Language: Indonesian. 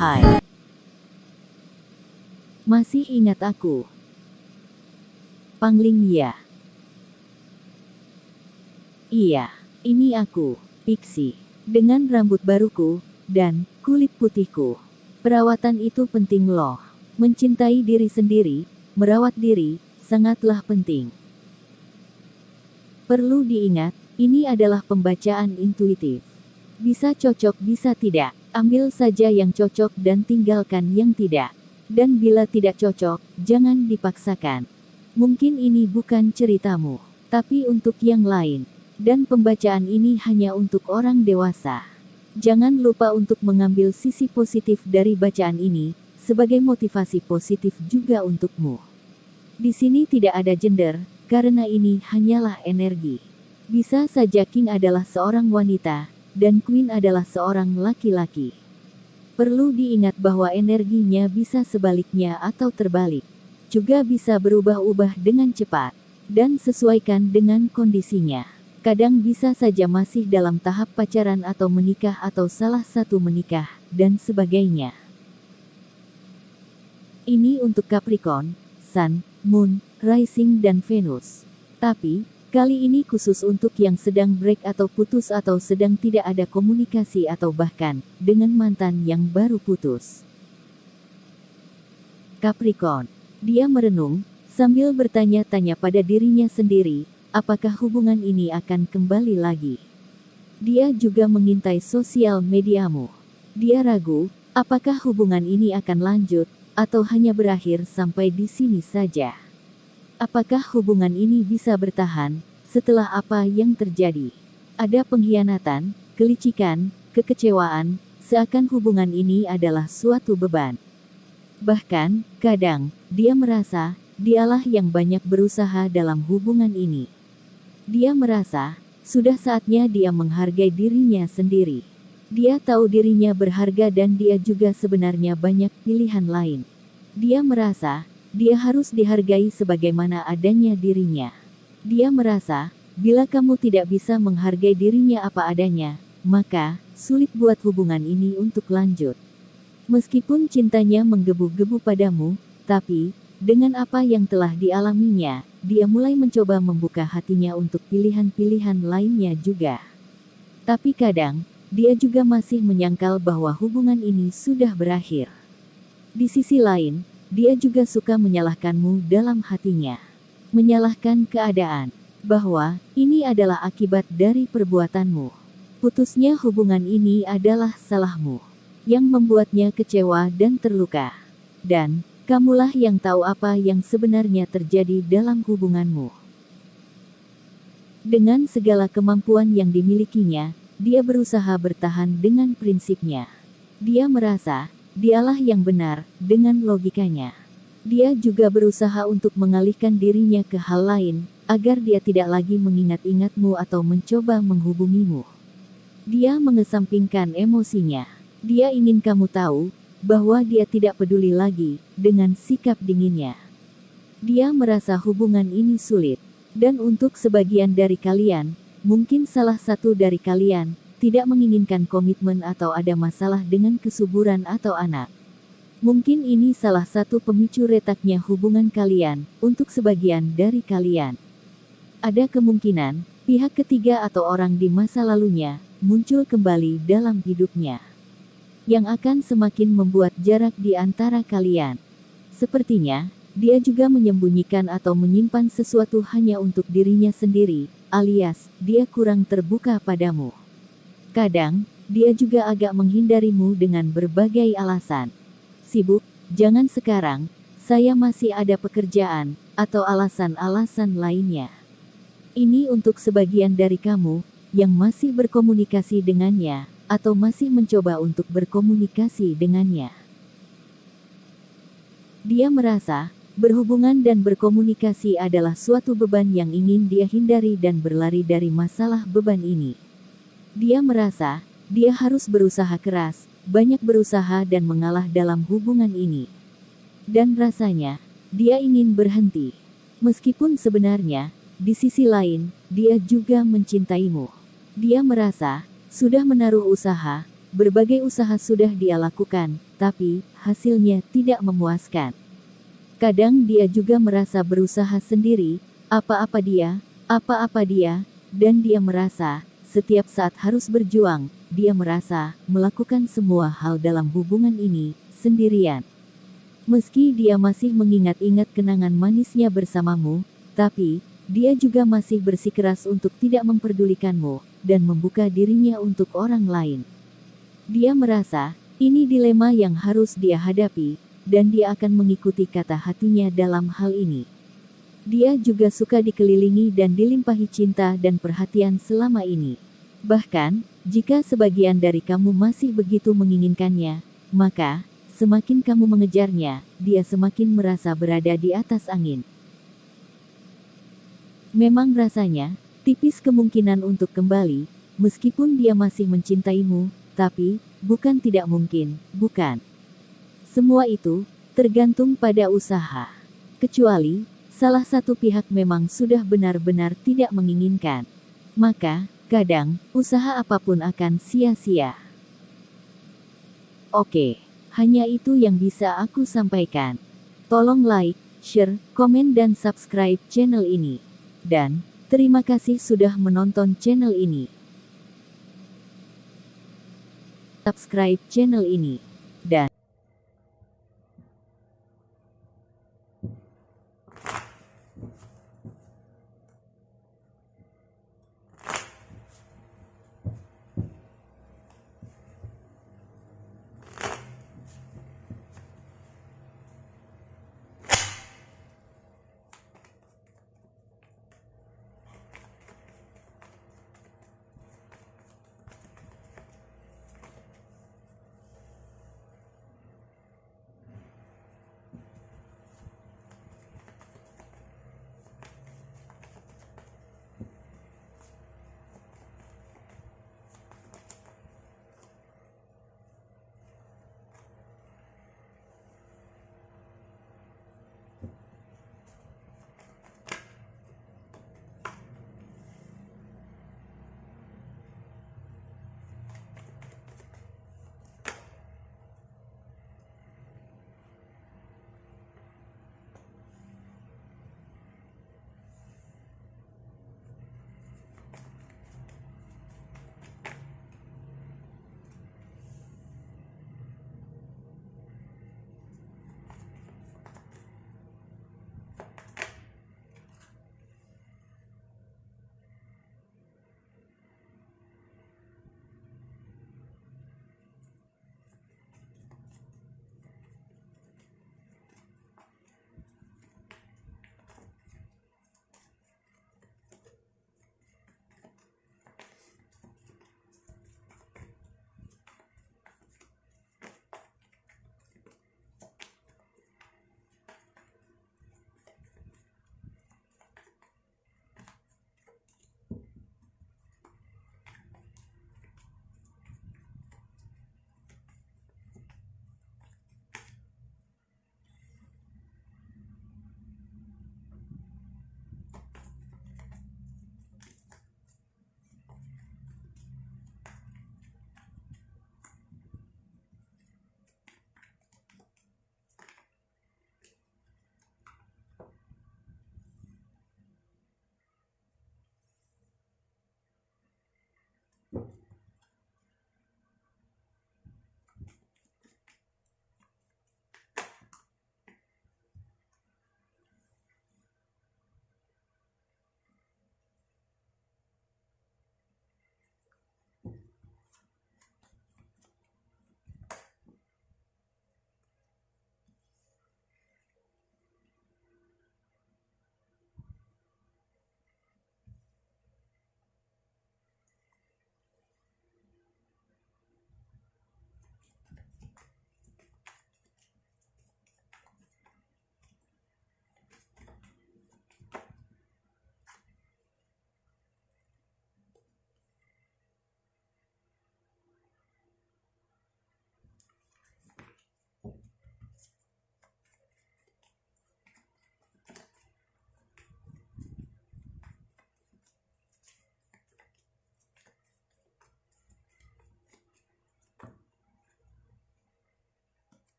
Hai. Masih ingat aku? Pangling ya. Iya, ini aku, Pixie. Dengan rambut baruku, dan kulit putihku. Perawatan itu penting loh. Mencintai diri sendiri, merawat diri, sangatlah penting. Perlu diingat, ini adalah pembacaan intuitif. Bisa cocok bisa tidak, ambil saja yang cocok dan tinggalkan yang tidak. Dan bila tidak cocok, jangan dipaksakan. Mungkin ini bukan ceritamu, tapi untuk yang lain. Dan pembacaan ini hanya untuk orang dewasa. Jangan lupa untuk mengambil sisi positif dari bacaan ini, sebagai motivasi positif juga untukmu. Di sini tidak ada gender, karena ini hanyalah energi. Bisa saja King adalah seorang wanita, dan Queen adalah seorang laki-laki. Perlu diingat bahwa energinya bisa sebaliknya atau terbalik. Juga bisa berubah-ubah dengan cepat, dan sesuaikan dengan kondisinya. Kadang bisa saja masih dalam tahap pacaran atau menikah atau salah satu menikah, dan sebagainya. Ini untuk Capricorn, Sun, Moon, Rising dan Venus. Tapi, kali ini khusus untuk yang sedang break atau putus atau sedang tidak ada komunikasi atau bahkan, dengan mantan yang baru putus. Capricorn. Dia merenung, sambil bertanya-tanya pada dirinya sendiri, apakah hubungan ini akan kembali lagi? Dia juga mengintai sosial mediamu. Dia ragu, apakah hubungan ini akan lanjut, atau hanya berakhir sampai di sini saja? Apakah hubungan ini bisa bertahan, setelah apa yang terjadi? Ada pengkhianatan, kelicikan, kekecewaan, seakan hubungan ini adalah suatu beban. Bahkan, kadang, dia merasa, dialah yang banyak berusaha dalam hubungan ini. Dia merasa, sudah saatnya dia menghargai dirinya sendiri. Dia tahu dirinya berharga dan dia juga sebenarnya banyak pilihan lain. Dia merasa, dia harus dihargai sebagaimana adanya dirinya. Dia merasa, bila kamu tidak bisa menghargai dirinya apa adanya, maka, sulit buat hubungan ini untuk lanjut. Meskipun cintanya menggebu-gebu padamu, tapi, dengan apa yang telah dialaminya, dia mulai mencoba membuka hatinya untuk pilihan-pilihan lainnya juga. Tapi kadang, dia juga masih menyangkal bahwa hubungan ini sudah berakhir. Di sisi lain, dia juga suka menyalahkanmu dalam hatinya. Menyalahkan keadaan, bahwa ini adalah akibat dari perbuatanmu. Putusnya hubungan ini adalah salahmu, yang membuatnya kecewa dan terluka. Dan, kamulah yang tahu apa yang sebenarnya terjadi dalam hubunganmu. Dengan segala kemampuan yang dimilikinya, dia berusaha bertahan dengan prinsipnya. Dia merasa, dialah yang benar, dengan logikanya. Dia juga berusaha untuk mengalihkan dirinya ke hal lain, agar dia tidak lagi mengingat-ingatmu atau mencoba menghubungimu. Dia mengesampingkan emosinya. Dia ingin kamu tahu, bahwa dia tidak peduli lagi, dengan sikap dinginnya. Dia merasa hubungan ini sulit. Dan untuk sebagian dari kalian, mungkin salah satu dari kalian, tidak menginginkan komitmen atau ada masalah dengan kesuburan atau anak. Mungkin ini salah satu pemicu retaknya hubungan kalian, untuk sebagian dari kalian. Ada kemungkinan, pihak ketiga atau orang di masa lalunya, muncul kembali dalam hidupnya. Yang akan semakin membuat jarak di antara kalian. Sepertinya, dia juga menyembunyikan atau menyimpan sesuatu hanya untuk dirinya sendiri, alias, dia kurang terbuka padamu. Kadang, dia juga agak menghindarimu dengan berbagai alasan. Sibuk, jangan sekarang, saya masih ada pekerjaan, atau alasan-alasan lainnya. Ini untuk sebagian dari kamu, yang masih berkomunikasi dengannya, atau masih mencoba untuk berkomunikasi dengannya. Dia merasa, berhubungan dan berkomunikasi adalah suatu beban yang ingin dia hindari dan berlari dari masalah beban ini. Dia merasa, dia harus berusaha keras, banyak berusaha dan mengalah dalam hubungan ini. Dan rasanya, dia ingin berhenti. Meskipun sebenarnya, di sisi lain, dia juga mencintaimu. Dia merasa, sudah menaruh usaha, berbagai usaha sudah dia lakukan, tapi hasilnya tidak memuaskan. Kadang dia juga merasa berusaha sendiri, apa-apa dia, dan dia merasa, setiap saat harus berjuang, dia merasa, melakukan semua hal dalam hubungan ini, sendirian. Meski dia masih mengingat-ingat kenangan manisnya bersamamu, tapi, dia juga masih bersikeras untuk tidak memperdulikanmu, dan membuka dirinya untuk orang lain. Dia merasa, ini dilema yang harus dia hadapi, dan dia akan mengikuti kata hatinya dalam hal ini. Dia juga suka dikelilingi dan dilimpahi cinta dan perhatian selama ini. Bahkan, jika sebagian dari kamu masih begitu menginginkannya, maka, semakin kamu mengejarnya, dia semakin merasa berada di atas angin. Memang rasanya, tipis kemungkinan untuk kembali, meskipun dia masih mencintaimu, tapi, bukan tidak mungkin, bukan. Semua itu, tergantung pada usaha. Kecuali, salah satu pihak memang sudah benar-benar tidak menginginkan. Maka, kadang, usaha apapun akan sia-sia. Oke, hanya itu yang bisa aku sampaikan. Tolong like, share, komen dan subscribe channel ini. Dan, terima kasih sudah menonton channel ini. Subscribe channel ini.